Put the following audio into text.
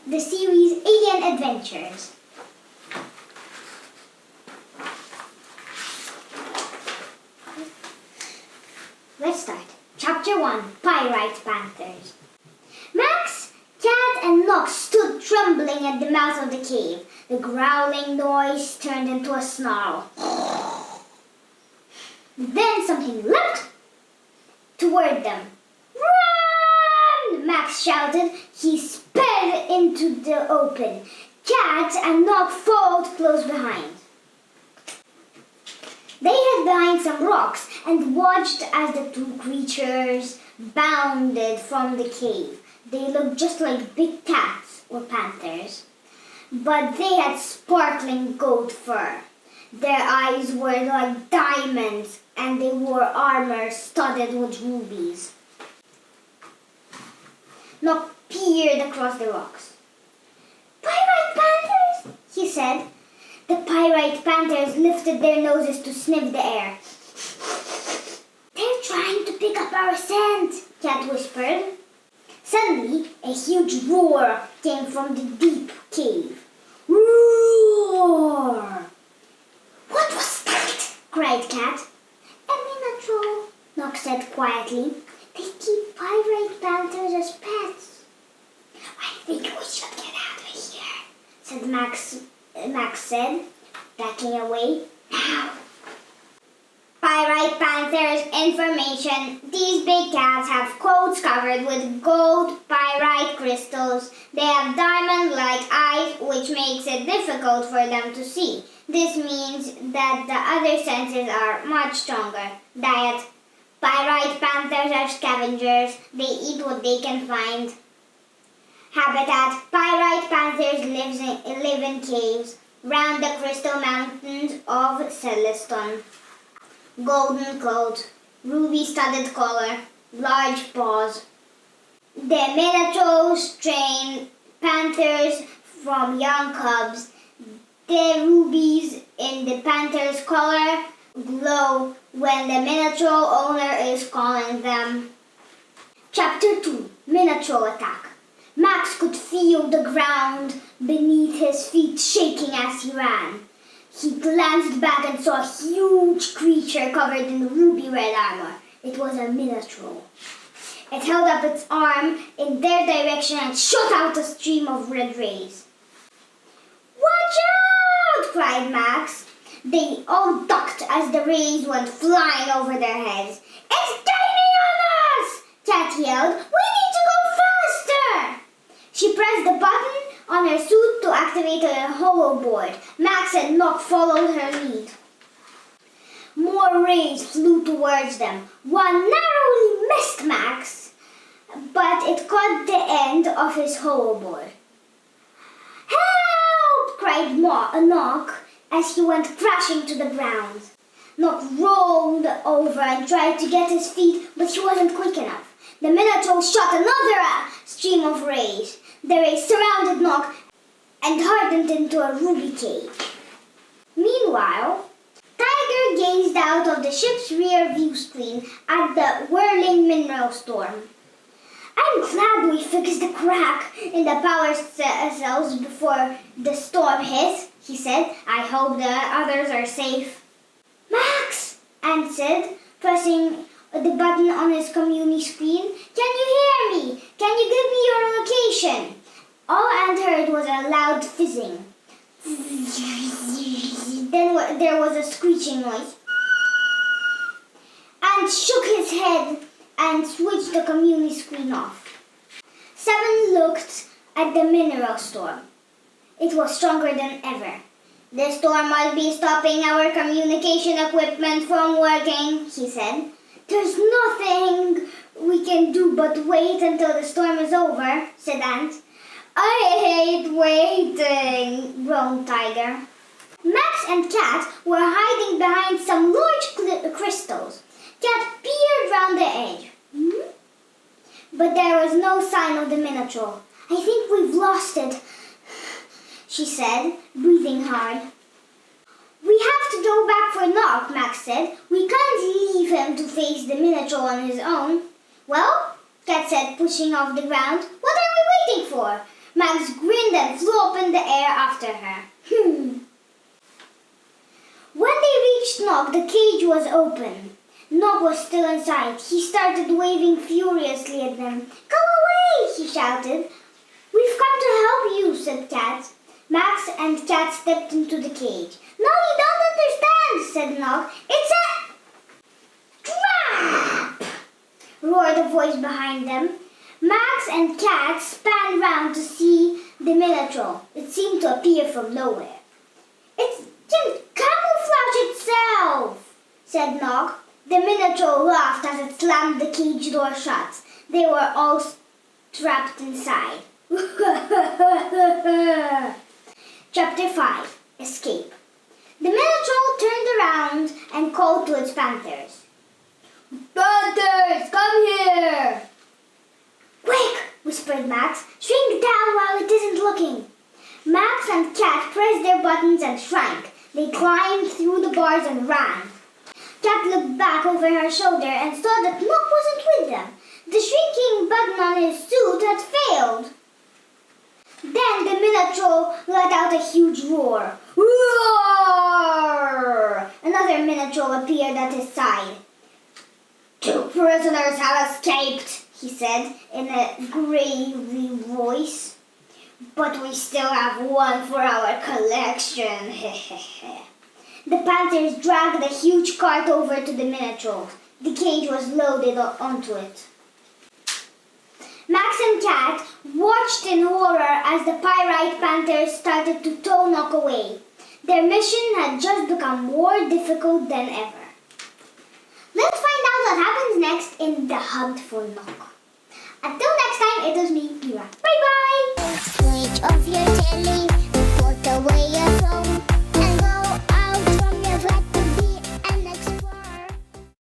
the series Alien Adventures. Let's start. Chapter 1, Pyrite Panthers. Max, Cat, and Nox stood trembling at the mouth of the cave. The growling noise turned into a snarl. Then something leapt toward them. "Run!" Max shouted. He sped into the open. Cat and Nox followed close behind. They hid behind some rocks and watched as the two creatures bounded from the cave. They looked just like big cats or panthers, but they had sparkling gold fur. Their eyes were like diamonds, and they wore armor studded with rubies. Nock peered across the rocks. "Pyrite panthers," he said. The pyrite panthers lifted their noses to sniff the air. "They're trying to pick up our scent," Cat whispered. Suddenly, a huge roar came from the deep cave. "Roar!" "What was that?" cried Cat. "A minotaur," Nock said quietly. "They keep pyrite panthers as pets." "I think we should get out of here," said Max said, backing away. "Now." Pyrite panthers information. These big cats have coats covered with gold pyrite crystals. They have diamond-like eyes, which makes it difficult for them to see. This means that the other senses are much stronger. Diet. Pyrite panthers are scavengers. They eat what they can find. Habitat. Pyrite panthers live in caves round the crystal mountains of Celeston. Golden coat, ruby-studded collar, large paws. The minotaurs train panthers from young cubs. The rubies in the panther's collar glow when the minotaur owner is calling them. Chapter 2, Minotaur Attack. Max could feel the ground beneath his feet shaking as he ran. He glanced back and saw a huge creature covered in ruby-red armor. It was a minotaur. It held up its arm in their direction and shot out a stream of red rays. "Watch out!" cried Max. They all ducked as the rays went flying over their heads. "It's gaining on us!" Cat yelled. "We need to go faster!" She pressed the button on her suit to activate her hollow board. Max and Nock followed her lead. More rays flew towards them. One narrowly missed Max, but it caught the end of his hollow board. "Help!" cried Nock as he went crashing to the ground. Nock rolled over and tried to get his feet, but he wasn't quick enough. The minotaur shot another stream of rays. The rays surrounded Nock and hardened into a ruby cage. Meanwhile, Tiger gazed out of the ship's rear view screen at the whirling mineral storm. "I'm glad we fixed the crack in the power cells before the storm hit," he said. "I hope the others are safe." "Max," Ant said, pressing the button on his communi screen. "Can you hear me? Can you give me your location?" All Ant heard was a loud fizzing. Then there was a screeching noise. Ant shook his head and switched the communi screen off. Seven looked at the mineral storm. It was stronger than ever. "The storm must be stopping our communication equipment from working," he said. "There's nothing we can do but wait until the storm is over," said Ant. "I hate waiting," groaned Tiger. Max and Cat were hiding behind some large crystals. Cat peered round the edge. But there was no sign of the minotaur. "I think we've lost it," she said, breathing hard. "We have to go back for Nock," Max said. "We can't leave him to face the minotaur on his own." "Well," Cat said, pushing off the ground, "what are we waiting for?" Max grinned and flew up in the air after her. When they reached Nog, the cage was open. Nog was still inside. He started waving furiously at them. "Go away!" he shouted. "We've come to help you," said Cat. Max and Cat stepped into the cage. "No, you don't understand," said Nog. "It's a trap!" roared a voice behind them. Max and Cat span round to see the Minotaur. It seemed to appear from nowhere. "It can camouflage itself," said Nog. The Minotaur laughed as it slammed the cage door shut. They were all trapped inside. Chapter 5. Escape. The Minotaur turned around and called to its panthers. "Panthers, come here!" "Quick!" whispered Max. "Shrink down while it isn't looking." Max and Cat pressed their buttons and shrank. They climbed through the bars and ran. Cat looked back over her shoulder and saw that Nog wasn't with them. The shrinking button on his suit had failed. Then the Minotaur let out a huge roar. Roar! Another Minotaur appeared at his side. "Two prisoners have escaped," he said in a gravely voice. "But we still have one for our collection." The panthers dragged a huge cart over to the Minotaur. The cage was loaded onto it. Max and Cat watched in horror as the pyrite panthers started to tow Nog away. Their mission had just become more difficult than ever. Let's find out what happens next in the hunt for Nog. Until next time, it was me, Mira. Bye-bye!